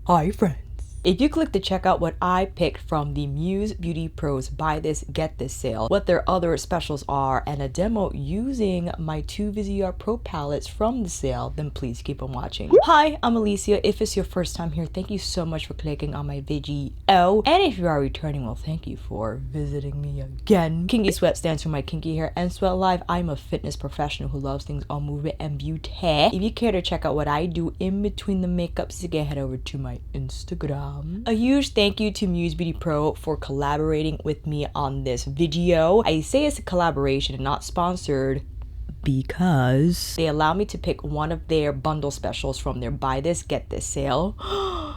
Hi friends. If you click to check out what I picked from the Muse Beauty Pro's Buy This, Get This sale, what their other specials are, and a demo using my 2 Viseart Pro palettes from the sale, then please keep on watching. Hi, I'm Alicia. If it's your first time here, thank you so much for clicking on my video. And if you are returning, well, thank you for visiting me again. Kinky Sweat stands for my kinky hair and sweat life. I'm a fitness professional who loves things on movement and beauty. If you care to check out what I do in between the makeups, you can head over to my Instagram. A huge thank you to Muse Beauty Pro for collaborating with me on this video. I say it's a collaboration and not sponsored because they allow me to pick one of their bundle specials from their Buy This, Get This sale.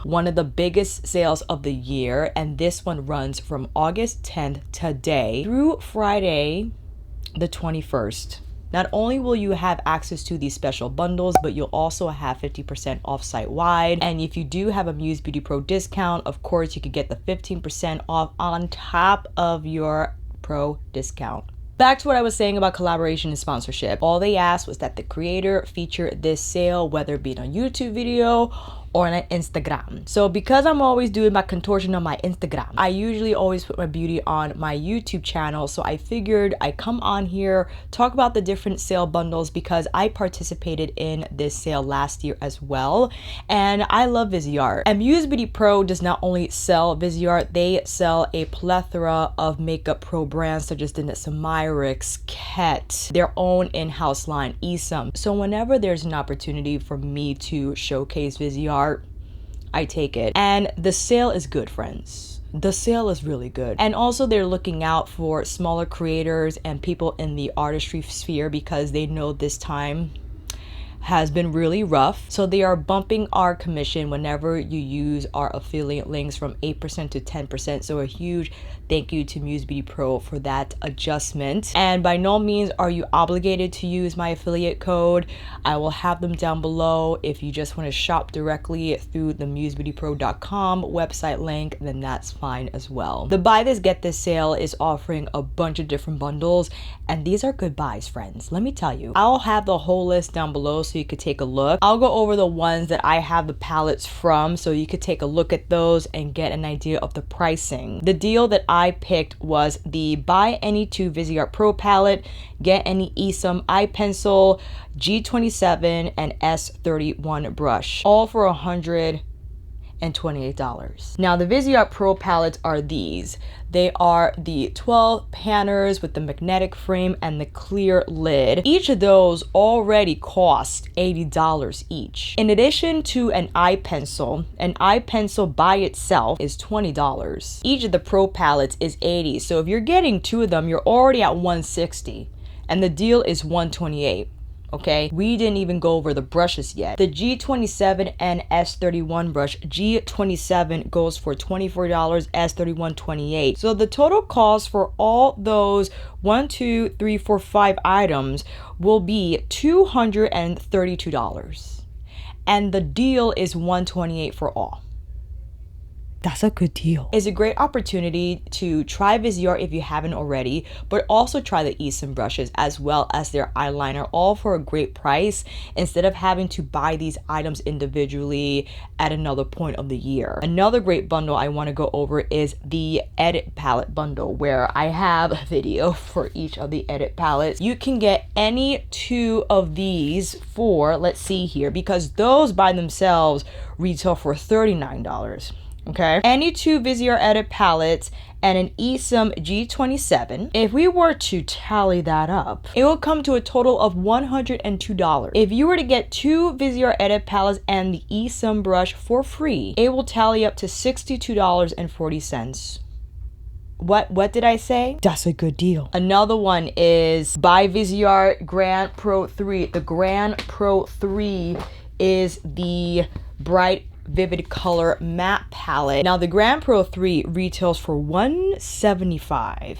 One of the biggest sales of the year, and this one runs from August 10th today through Friday the 21st. Not only will you have access to these special bundles, but you'll also have 50% off site-wide. And if you do have a Muse Beauty Pro discount, of course, you could get the 15% off on top of your pro discount. Back to what I was saying about collaboration and sponsorship. All they asked was that the creator feature this sale, whether it be on a YouTube video or on an Instagram. So because I'm always doing my contortion on my Instagram, I usually always put my beauty on my YouTube channel. So I figured I come on here, talk about the different sale bundles because I participated in this sale last year as well. And I love Viseart. And Muse Beauty Pro does not only sell Viseart, they sell a plethora of makeup pro brands such as Danessa, Myricks, Ket, their own in-house line, Esum. So whenever there's an opportunity for me to showcase Viseart, I take it. And the sale is good, friends. The sale is really good. And also they're looking out for smaller creators and people in the artistry sphere because they know this time has been really rough. So they are bumping our commission whenever you use our affiliate links from 8% to 10%. So a huge thank you to Muse Beauty Pro for that adjustment. And by no means are you obligated to use my affiliate code. I will have them down below. If you just want to shop directly through the musebeautypro.com website link, then that's fine as well. The Buy This, Get This sale is offering a bunch of different bundles, and these are good buys, friends. Let me tell you. I'll have the whole list down below so you could take a look. I'll go over the ones that I have the palettes from so you could take a look at those and get an idea of the pricing. The deal that I picked was the buy any 2 Viseart Pro palette, get any Esum eye pencil, G27 and S31 brush, all for $128. Now the Viseart Pro palettes are these. They are the 12 panners with the magnetic frame and the clear lid. Each of those already cost $80 each. In addition to an eye pencil by itself is $20. Each of the Pro palettes is $80. So if you're getting 2 of them, you're already at $160. And the deal is $128. Okay, we didn't even go over the brushes yet. The G27 and S31 brush, G27 goes for $24, S31 $28. So the total cost for all those 1, 2, 3, 4, 5 items will be $232. And the deal is $128 for all. That's a good deal. It's a great opportunity to try Viseart if you haven't already, but also try the Esum brushes as well as their eyeliner, all for a great price instead of having to buy these items individually at another point of the year. Another great bundle I want to go over is the edit palette bundle, where I have a video for each of the edit palettes. You can get any 2 of these for, let's see here, because those by themselves retail for $39. Okay, any 2 Viseart edit palettes and an Esum G27. If we were to tally that up, it will come to a total of $102. If you were to get 2 Viseart edit palettes and the Esum brush for free, it will tally up to $62.40. What did I say? That's a good deal. Another one is by Viseart Grand Pro 3. The Grand Pro 3 is the bright vivid color matte palette. Now the Grand Pro 3 retails for $175.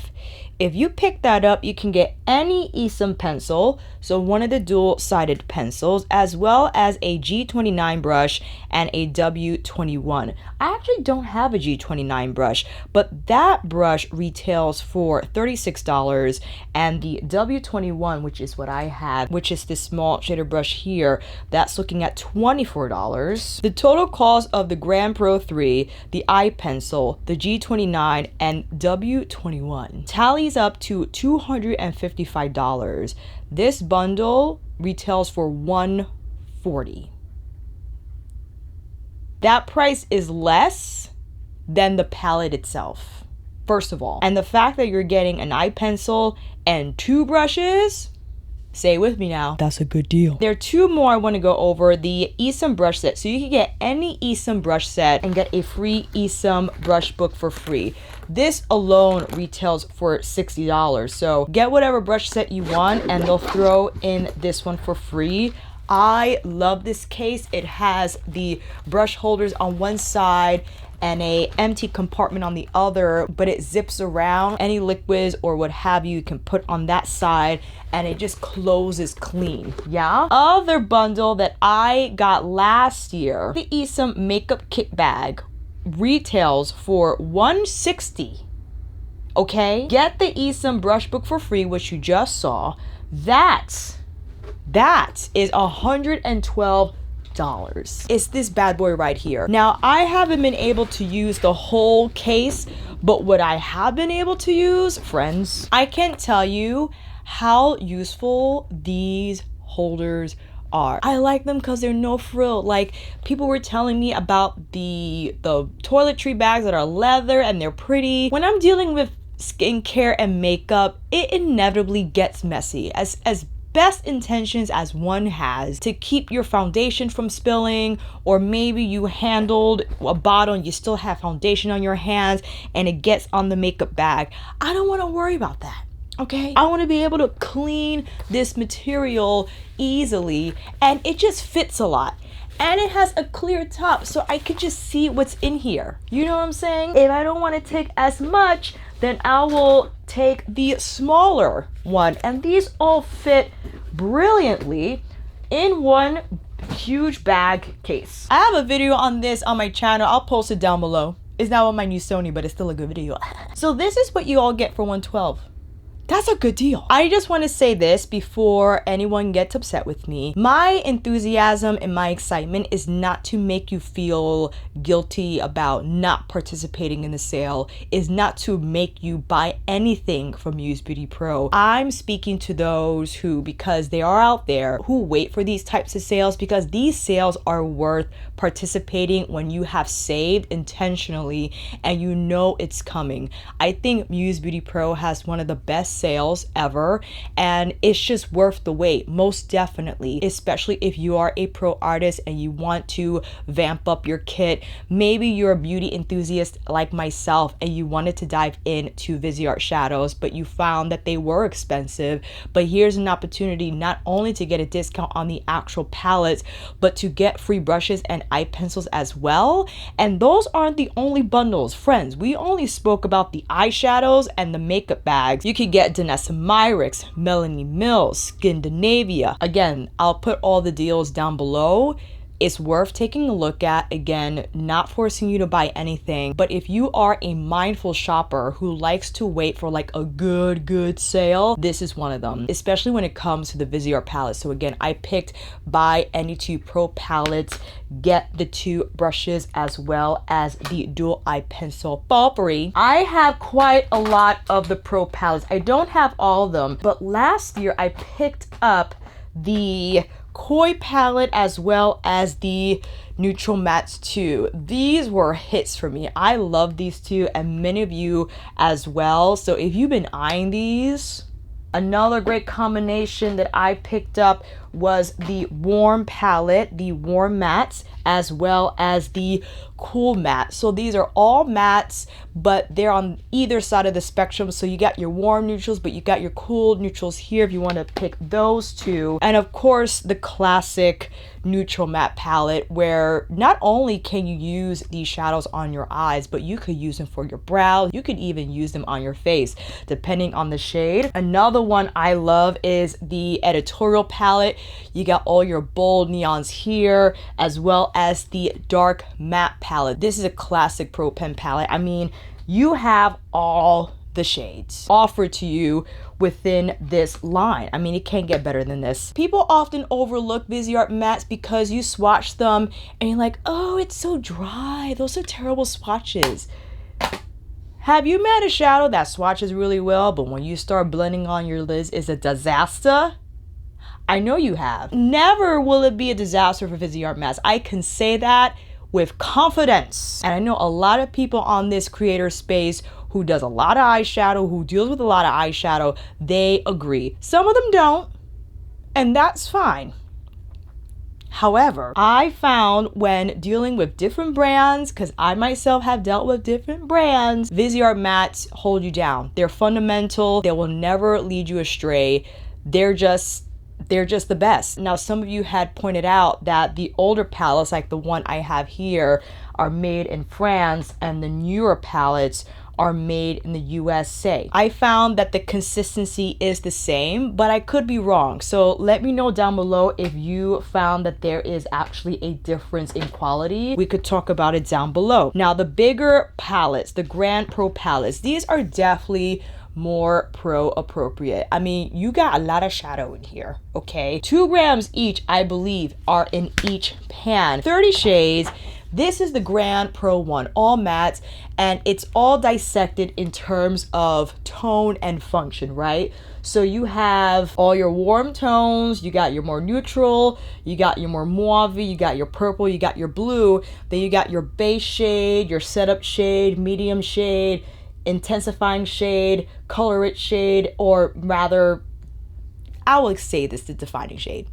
If you pick that up, you can get any Esum pencil, so one of the dual-sided pencils, as well as a G29 brush and a W21. I actually don't have a G29 brush, but that brush retails for $36, and the W21, which is what I have, which is this small shader brush here, that's looking at $24. The total cost of the Grand Pro 3, the eye pencil, the G29, and W21 tallies up to $255. This bundle retails for $140. That price is less than the palette itself, first of all. And the fact that you're getting an eye pencil and 2 brushes, say it with me now, that's a good deal. There are 2 more I want to go over. The Esum brush set. So you can get any Esum brush set and get a free Esum brush book for free. This alone retails for $60. So get whatever brush set you want and they'll throw in this one for free. I love this case. It has the brush holders on one side and a empty compartment on the other, but it zips around. Any liquids or what have you can put on that side and it just closes clean. Yeah. Other bundle that I got last year, the Esum makeup kit bag, retails for $160. Okay, get the Esum brush book for free, which you just saw. That is $112. It's this bad boy right here. Now, I haven't been able to use the whole case, but what I have been able to use, friends, I can't tell you how useful these holders are. I like them because they're no frill. Like, people were telling me about the toiletry bags that are leather and they're pretty. When I'm dealing with skincare and makeup, it inevitably gets messy. As best intentions as one has to keep your foundation from spilling, or maybe you handled a bottle and you still have foundation on your hands and it gets on the makeup bag. I don't want to worry about that. Okay, I want to be able to clean this material easily, and it just fits a lot. And it has a clear top, so I could just see what's in here. You know what I'm saying? If I don't want to take as much, then I will take the smaller one. And these all fit brilliantly in one huge bag case. I have a video on this on my channel. I'll post it down below. It's not on my new Sony, but it's still a good video. So this is what you all get for $112. That's a good deal. I just want to say this before anyone gets upset with me. My enthusiasm and my excitement is not to make you feel guilty about not participating in the sale, is not to make you buy anything from Muse Beauty Pro. I'm speaking to those who, because they are out there, who wait for these types of sales, because these sales are worth participating when you have saved intentionally and you know it's coming. I think Muse Beauty Pro has one of the best sales ever, and it's just worth the wait, most definitely, especially if you are a pro artist and you want to vamp up your kit. Maybe you're a beauty enthusiast like myself and you wanted to dive into Viseart shadows, but you found that they were expensive. But here's an opportunity not only to get a discount on the actual palettes, but to get free brushes and eye pencils as well. And those aren't the only bundles, friends. We only spoke about the eyeshadows and the makeup bags. You could get Danessa Myricks, Melanie Mills, Skindinavia. Again, I'll put all the deals down below. It's worth taking a look at. Again, not forcing you to buy anything, but if you are a mindful shopper who likes to wait for like a good sale, this is one of them, especially when it comes to the Viseart palette. So again, I picked buy any 2 pro palettes, get the 2 brushes as well as the dual eye pencil for free. I have quite a lot of the pro palettes. I don't have all of them, but last year I picked up the Koi palette as well as the neutral mattes too. These were hits for me. I love these two, and many of you as well. So if you've been eyeing these, another great combination that I picked up was the warm palette, the warm mattes, as well as the cool matte. So these are all mattes, but they're on either side of the spectrum. So you got your warm neutrals, but you got your cool neutrals here if you want to pick those two. And of course, the classic neutral matte palette, where not only can you use these shadows on your eyes, but you could use them for your brows. You could even use them on your face, depending on the shade. Another one I love is the editorial palette. You got all your bold neons here, as well as the dark matte palette. This is a classic Pro Pen palette. I mean, you have all the shades offered to you within this line. I mean, it can't get better than this. People often overlook Viseart mattes because you swatch them and you're like, oh, it's so dry. Those are terrible swatches. Have you met a shadow that swatches really well, but when you start blending on your lids, is a disaster? I know you have. Never will it be a disaster for Viseart mattes. I can say that with confidence. And I know a lot of people on this creator space who does a lot of eyeshadow, who deals with a lot of eyeshadow, they agree. Some of them don't, and that's fine. However, I found when dealing with different brands, because I myself have dealt with different brands, Viseart mattes hold you down. They're fundamental. They will never lead you astray. They're just the best. Now, some of you had pointed out that the older palettes, like the one I have here, are made in France, and the newer palettes are made in the USA. I found that the consistency is the same, but I could be wrong. So let me know down below if you found that there is actually a difference in quality. We could talk about it down below. Now, the bigger palettes, the Grand Pro palettes, these are definitely more pro appropriate. I mean, you got a lot of shadow in here, okay? 2 grams each, I believe, are in each pan. 30 shades. This is the Grand Pro one, all mattes, and it's all dissected in terms of tone and function, right? So you have all your warm tones, you got your more neutral, you got your more mauve, you got your purple, you got your blue, then you got your base shade, your setup shade, medium shade, intensifying shade, color rich shade, or rather, I will say this, the defining shade.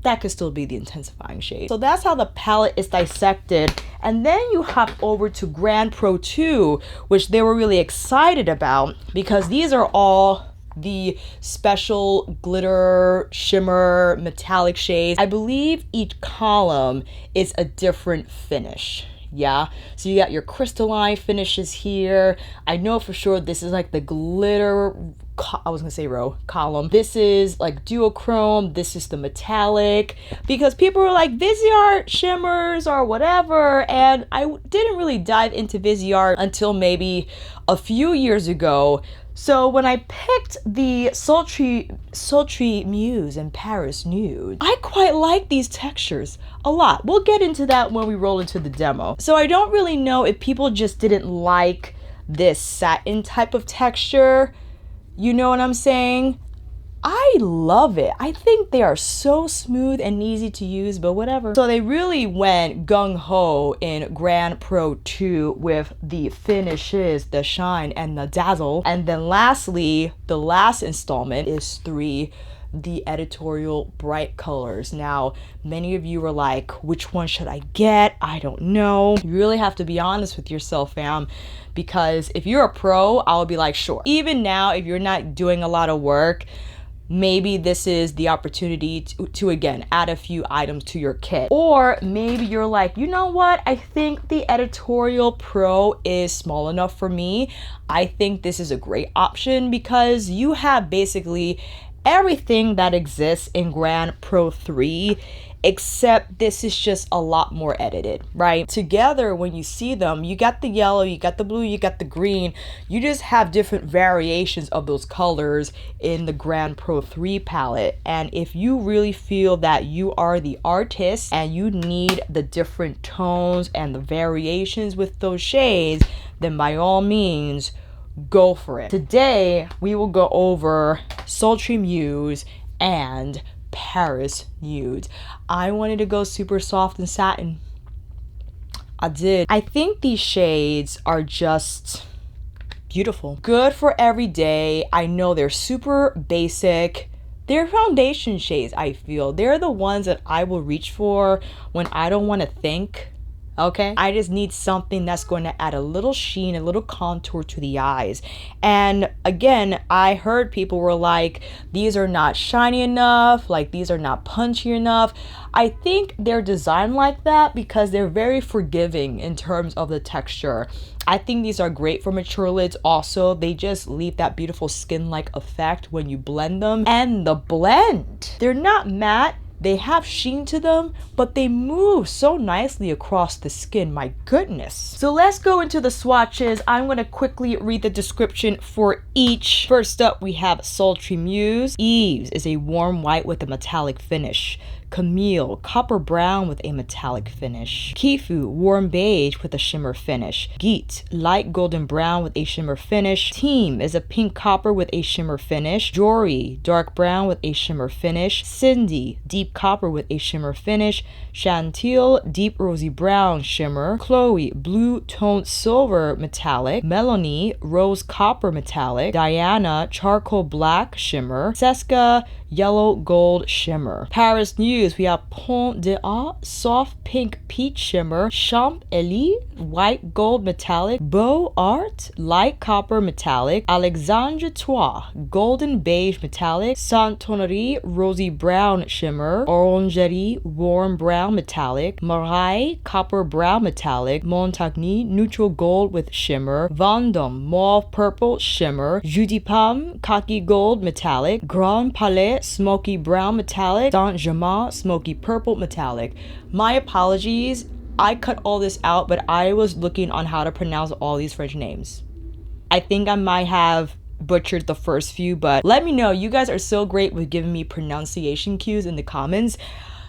That could still be the intensifying shade. So that's how the palette is dissected. And then you hop over to Grand Pro 2, which they were really excited about because these are all the special glitter, shimmer, metallic shades. I believe each column is a different finish. Yeah, so you got your crystalline finishes here. I know for sure this is like the glitter, I was gonna say row, column. This is like duochrome, this is the metallic, because people were like Viseart shimmers or whatever, and I didn't really dive into Viseart until maybe a few years ago. So when I picked the Sultry Muse and Paris Nude, I quite like these textures a lot. We'll get into that when we roll into the demo. So I don't really know if people just didn't like this satin type of texture. You know what I'm saying? I love it. I think they are so smooth and easy to use, but whatever. So they really went gung-ho in Grand Pro 2 with the finishes, the shine, and the dazzle. And then lastly, the last installment is 3, the editorial bright colors. Now, many of you are like, which one should I get? I don't know. You really have to be honest with yourself, fam, because if you're a pro, I'll be like, sure. Even now, if you're not doing a lot of work, maybe this is the opportunity to again add a few items to your kit. Or maybe you're like, you know what, I think the editorial pro is small enough for me. I think this is a great option because you have basically everything that exists in Grand Pro 3, except this is just a lot more edited, right? Together, when you see them, you got the yellow, you got the blue, you got the green. You just have different variations of those colors in the Grand Pro 3 palette. And if you really feel that you are the artist and you need the different tones and the variations with those shades, then by all means, go for it. Today, we will go over Sultry Muse and Paris Nudes. I wanted to go super soft and satin. I did. I think these shades are just beautiful. Good for every day. I know they're super basic, They're foundation shades, I feel. They're the ones that I will reach for when I don't want to think. Okay, I just need something that's going to add a little sheen, a little contour to the eyes. And again, I heard people were like, these are not shiny enough, like these are not punchy enough. I think they're designed like that because they're very forgiving in terms of the texture. I think these are great for mature lids also. They just leave that beautiful skin-like effect when you blend them. And the blend, they're not matte. They have sheen to them, but they move so nicely across the skin, my goodness. So let's go into the swatches. I'm going to quickly read the description for each. First up, we have Sultry Muse. Eves is a warm white with a metallic finish. Camille, copper brown with a metallic finish. Kifu, warm beige with a shimmer finish. Geet, light golden brown with a shimmer finish. Team is a pink copper with a shimmer finish. Jory, dark brown with a shimmer finish. Cindy, deep copper with a shimmer finish. Chantil, deep rosy brown shimmer. Chloe, blue toned silver metallic. Melanie, rose copper metallic. Diana, charcoal black shimmer. Seska, yellow gold shimmer. Paris Nudes, we have Pont d'Art, soft pink peach shimmer. Champ Elie, white gold metallic. Beau Art, light copper metallic. Alexandre Trois, golden beige metallic. Santonerie, rosy brown shimmer. Orangerie, warm brown metallic. Marais, copper brown metallic. Montagny, neutral gold with shimmer. Vendôme, mauve purple shimmer. Judipam, khaki gold metallic. Grand Palais, smoky brown metallic. Saint-Germain, smoky purple metallic. My apologies, I cut all this out, but I was looking on how to pronounce all these French names. I think I might have butchered the first few, but let me know. You guys are so great with giving me pronunciation cues in the comments,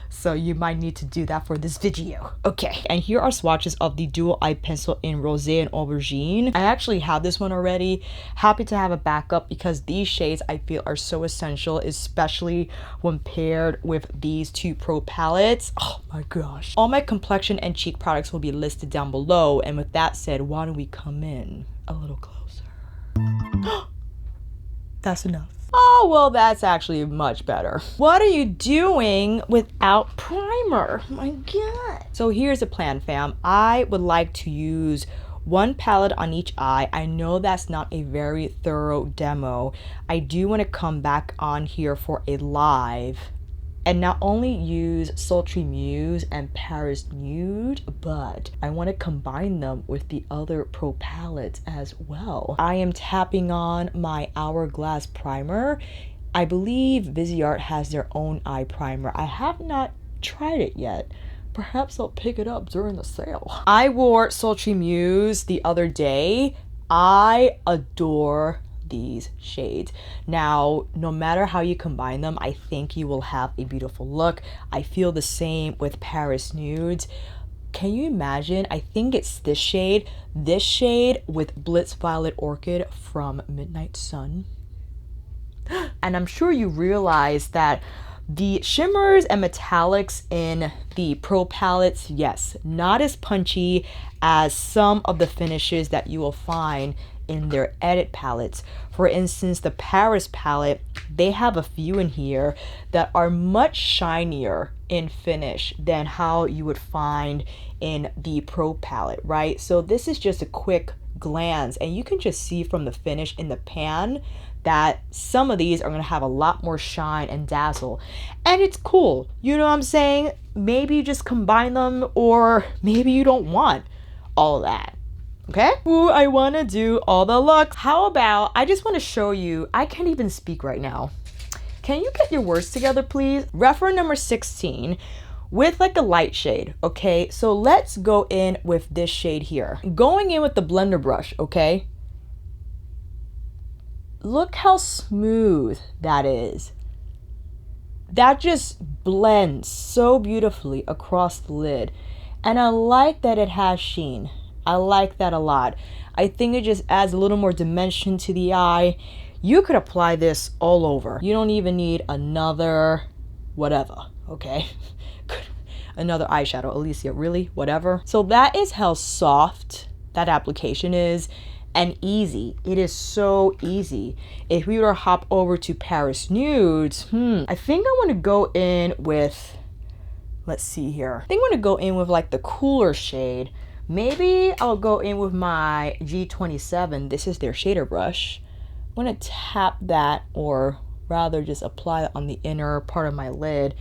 so you might need to do that for this video. Okay, and here are swatches of the dual eye pencil in Rosé and Aubergine. I actually have this one already. Happy to have a backup because these shades I feel are so essential, especially when paired with these two pro palettes. Oh my gosh. All my complexion and cheek products will be listed down below, and with that said, why don't we come in a little closer? That's enough. Oh, well, that's actually much better. What are you doing without primer? My God. So here's the plan, fam. I would like to use one palette on each eye. I know that's not a very thorough demo. I do want to come back on here for a live and not only use Sultry Muse and Paris Nude, but I want to combine them with the other pro palettes as well. I am tapping on my Hourglass primer. I believe Viseart has their own eye primer. I have not tried it yet. Perhaps I'll pick it up during the sale. I wore Sultry Muse the other day. I adore these shades. Now, no matter how you combine them, I think you will have a beautiful look. I feel the same with Paris Nudes. Can you imagine? I think it's this shade with Blitz Violet Orchid from Midnight Sun. And I'm sure you realize that the shimmers and metallics in the pro palettes, yes, not as punchy as some of the finishes that you will find in their edit palettes. For instance, the Paris palette, they have a few in here that are much shinier in finish than how you would find in the pro palette, right? So this is just a quick glance, and you can just see from the finish in the pan that some of these are going to have a lot more shine and dazzle, and it's cool. You know what I'm saying? Maybe you just combine them, or maybe you don't want all of that. Okay? Ooh, I want to do all the looks. How about, I just want to show you, I can't even speak right now. Can you get your words together, please? Reference number 16 with like a light shade, okay? So let's go in with this shade here. Going in with the blender brush, okay? Look how smooth that is. That just blends so beautifully across the lid. And I like that it has sheen. I like that a lot. I think it just adds a little more dimension to the eye. You could apply this all over. You don't even need another whatever, okay? Another eyeshadow. Alicia, really? Whatever. So that is how soft that application is. and easy. It is so easy. If we were to hop over to Paris Nudes, I think I want to go in with, let's see here. I think I'm going to go in with like the cooler shade. Maybe I'll go in with my G27. This is their shader brush. I'm going to tap that, or rather just apply it on the inner part of my lid.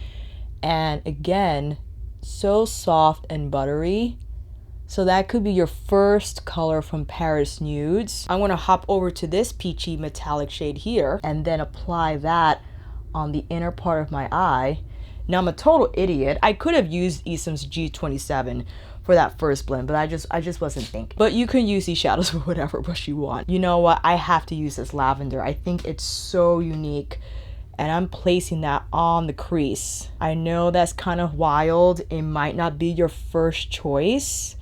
And again, so soft and buttery. So that could be your first color from Paris Nudes. I'm going to hop over to this peachy metallic shade here and then apply that on the inner part of my eye. Now I'm a total idiot. I could have used Esum's G27 for that first blend, but I just wasn't thinking. But you can use these shadows with whatever brush you want. You know what? I have to use this lavender. I think it's so unique. And I'm placing that on the crease. I know that's kind of wild. It might not be your first choice,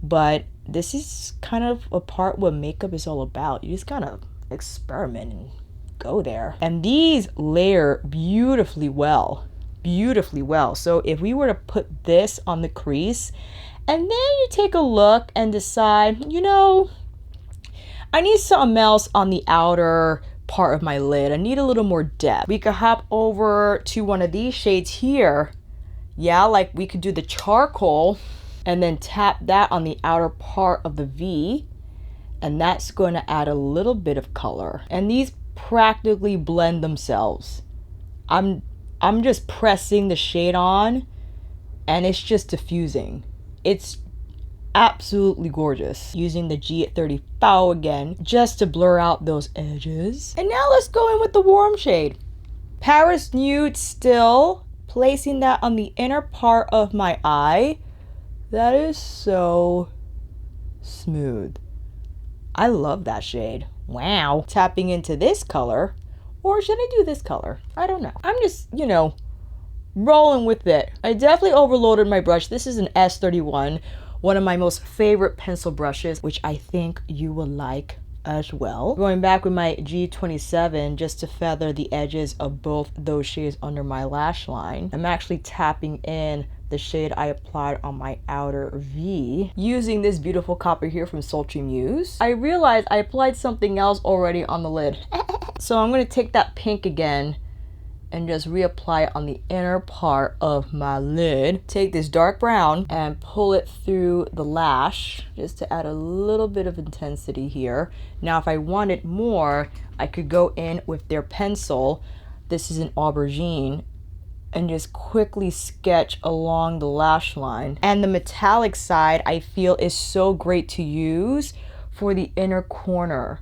but this is kind of a part what makeup is all about. You just gotta experiment and go there. And these layer beautifully well. Beautifully well. So if we were to put this on the crease and then you take a look and decide, you know, I need something else on the outer part of my lid. I need a little more depth. We could hop over to one of these shades here. Yeah, like we could do the charcoal and then tap that on the outer part of the V, and that's going to add a little bit of color. And these practically blend themselves. I'm just pressing the shade on and it's just diffusing. It's absolutely gorgeous. Using the G30 Foul again just to blur out those edges. And now let's go in with the warm shade. Paris Nude still, placing that on the inner part of my eye. That is so smooth. I love that shade. Wow. Tapping into this color. Or should I do this color? I don't know. I'm just, you know, rolling with it. I definitely overloaded my brush. This is an S31, one of my most favorite pencil brushes, which I think you will like as well. Going back with my G27 just to feather the edges of both those shades under my lash line. I'm actually tapping in the shade I applied on my outer V using this beautiful copper here from Sultry Muse. I realized I applied something else already on the lid. So I'm going to take that pink again and just reapply it on the inner part of my lid. Take this dark brown and pull it through the lash just to add a little bit of intensity here. Now if I wanted more, I could go in with their pencil. This is an aubergine, and just quickly sketch along the lash line. And the metallic side I feel is so great to use for the inner corner.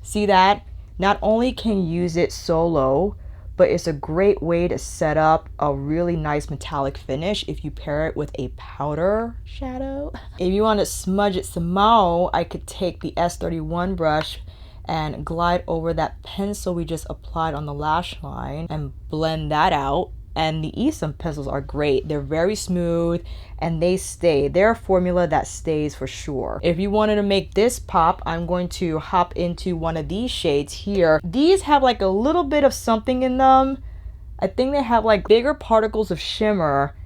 See that? Not only can you use it solo, but it's a great way to set up a really nice metallic finish if you pair it with a powder shadow. If you want to smudge it some more, I could take the S31 brush and glide over that pencil we just applied on the lash line and blend that out. And the Esum pencils are great. They're very smooth and they stay. They're a formula that stays for sure. If you wanted to make this pop, I'm going to hop into one of these shades here. These have like a little bit of something in them. I think they have like bigger particles of shimmer,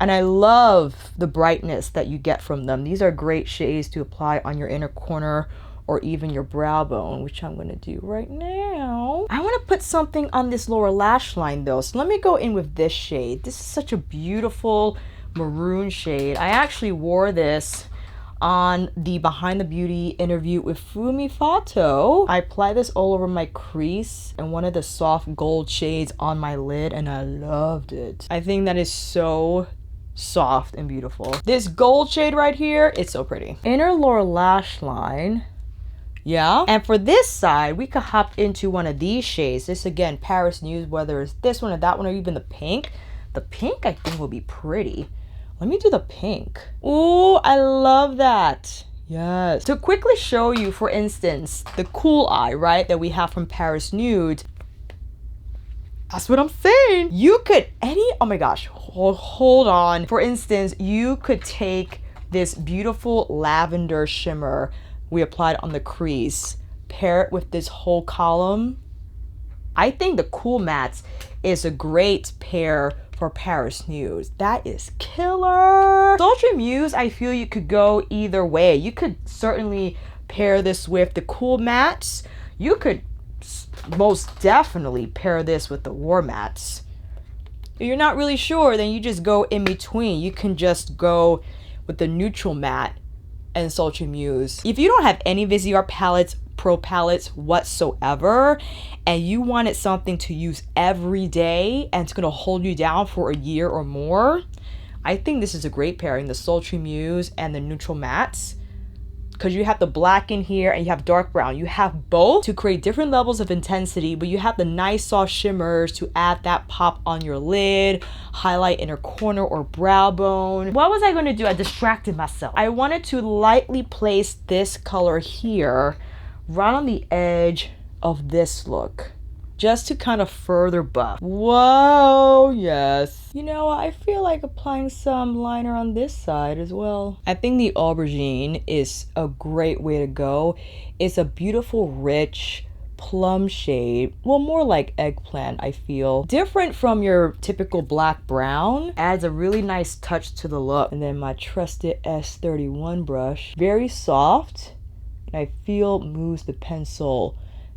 and I love the brightness that you get from them. These are great shades to apply on your inner corner or even your brow bone, which I'm gonna do right now. I wanna put something on this lower lash line though, so let me go in with this shade. This is such a beautiful maroon shade. I actually wore this on the Behind the Beauty interview with Fumi Fato. I applied this all over my crease and one of the soft gold shades on my lid, and I loved it. I think that is so soft and beautiful. This gold shade right here, it's so pretty. Inner lower lash line. Yeah, and for this side, we could hop into one of these shades. This again, Paris Nudes, whether it's this one or that one or even the pink. The pink I think will be pretty. Let me do the pink. Ooh, I love that. Yes. To quickly show you, for instance, the cool eye, right, that we have from Paris Nudes. That's what I'm saying. You could, oh my gosh, hold on. For instance, you could take this beautiful lavender shimmer we applied on the crease, pair it with this whole column. I think the Cool Mattes is a great pair for Paris Nudes. That is killer. Sultry Muse, I feel you could go either way. You could certainly pair this with the cool mattes. You could most definitely pair this with the war mattes. If you're not really sure, then you just go in between. You can just go with the neutral matte and Sultry Muse. If you don't have any Viseart palettes, Pro palettes whatsoever, and you wanted something to use every day and it's gonna hold you down for a year or more, I think this is a great pairing, the Sultry Muse and the neutral mattes, because you have the black in here and you have dark brown. You have both to create different levels of intensity, but you have the nice soft shimmers to add that pop on your lid, highlight inner corner or brow bone. What was I going to do? I distracted myself. I wanted to lightly place this color here right on the edge of this look, just to kind of further buff. Whoa, yes. You know, I feel like applying some liner on this side as well. I think the aubergine is a great way to go. It's a beautiful, rich plum shade. Well, more like eggplant, I feel. Different from your typical black brown. Adds a really nice touch to the look. And then my trusted S31 brush. Very soft. And I feel moves the pencil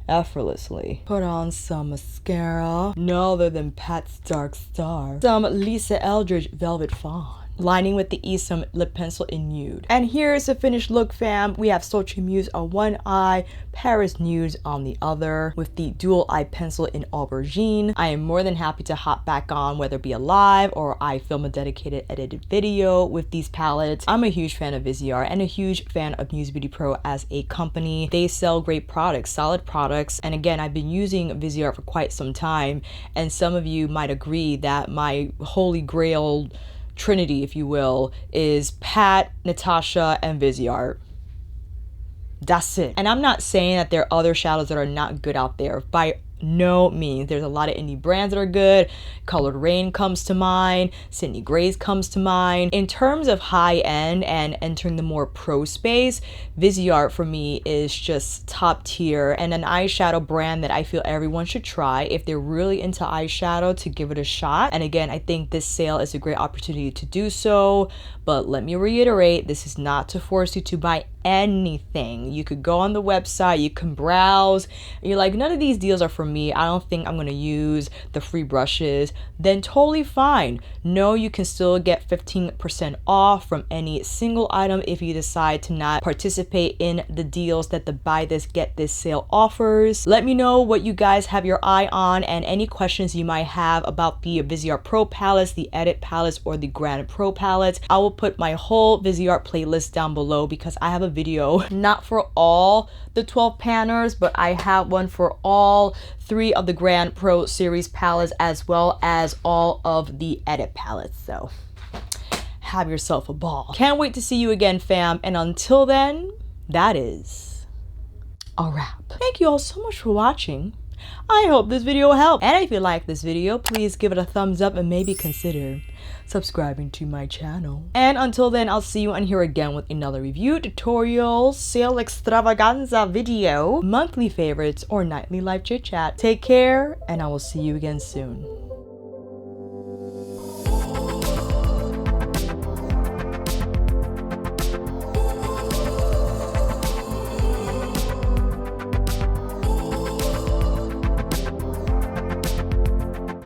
effortlessly. Put on some mascara, no other than Pat's Dark Star. Some Lisa Eldridge Velvet Fawn. Lining with the Esum lip pencil in Nude. And here's the finished look, fam. We have Sultry Muse on one eye, Paris Nudes on the other, with the dual eye pencil in aubergine. I am more than happy to hop back on, whether it be a live or I film a dedicated edited video with these palettes. I'm a huge fan of Viseart and a huge fan of Muse Beauty Pro as a company. They sell great products, solid products. And again, I've been using Viseart for quite some time, and some of you might agree that my holy grail trinity, if you will, is Pat, Natasha, and Viseart. That's it. And I'm not saying that there are other shadows that are not good out there. By no means. There's a lot of indie brands that are good. Colored Rain comes to mind. Sydney Grace comes to mind. In terms of high end and entering the more pro space, Viseart for me is just top tier, and an eyeshadow brand that I feel everyone should try if they're really into eyeshadow, to give it a shot. And again, I think this sale is a great opportunity to do so. But let me reiterate, this is not to force you to buy anything. You could go on the website, you can browse, and you're like, none of these deals are for me, I don't think I'm going to use the free brushes, then totally fine. No, you can still get 15% off from any single item if you decide to not participate in the deals that the buy this get this sale offers. Let me know what you guys have your eye on and any questions you might have about the Viseart Pro palettes, the Edit palettes, or the Grand Pro palettes. I will put my whole Viseart playlist down below because I have a video not for all the 12 panners, but I have one for all 3 of the Grand Pro series palettes as well as all of the Edit palettes. So have yourself a ball. Can't wait to see you again, fam. And until then, that is a wrap. Thank you all so much for watching. I hope this video helped. And if you like this video, please give it a thumbs up and maybe consider subscribing to my channel. And until then, I'll see you on here again with another review, tutorial, sale extravaganza video, monthly favorites, or nightly live chit chat. Take care, and I will see you again soon.